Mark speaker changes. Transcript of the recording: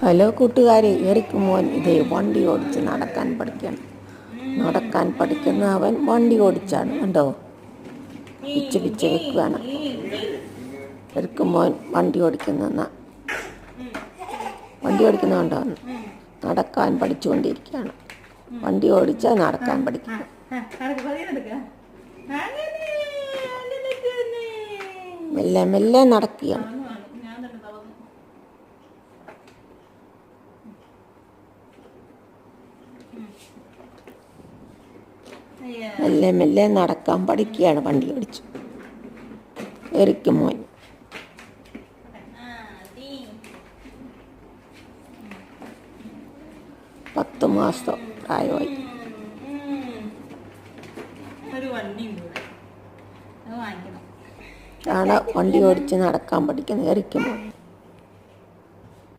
Speaker 1: Hello കൂട്ടുകാരെ, Eric മോൻ ഇതേ വണ്ടി ഓടിച്ച് നടക്കാൻ പഠിക്കുന്ന അവൻ വണ്ടി ഓടിച്ചാണ് കണ്ടോ, പിച്ച് പിച്ച് വെക്കുകയാണ്. എറിക്ക് മോൻ വണ്ടി ഓടിക്കുന്ന കണ്ടോ, നടക്കാൻ പഠിച്ചുകൊണ്ടിരിക്കുകയാണ്. വണ്ടി ഓടിച്ചാൽ നടക്കാൻ പഠിക്കുന്നു. മെല്ലെ മെല്ലെ നടക്കുകയാണ്. മെല്ലെ മെല്ലെ നടക്കാൻ പഠിക്കുകയാണ് വണ്ടി ഓടിച്ചു എറിക്ക് മോൻ. 10 മാസം പ്രായമായി. ആണ് വണ്ടി ഓടിച്ച് നടക്കാൻ പഠിക്കുന്നത് എറിക്ക് മോൻ.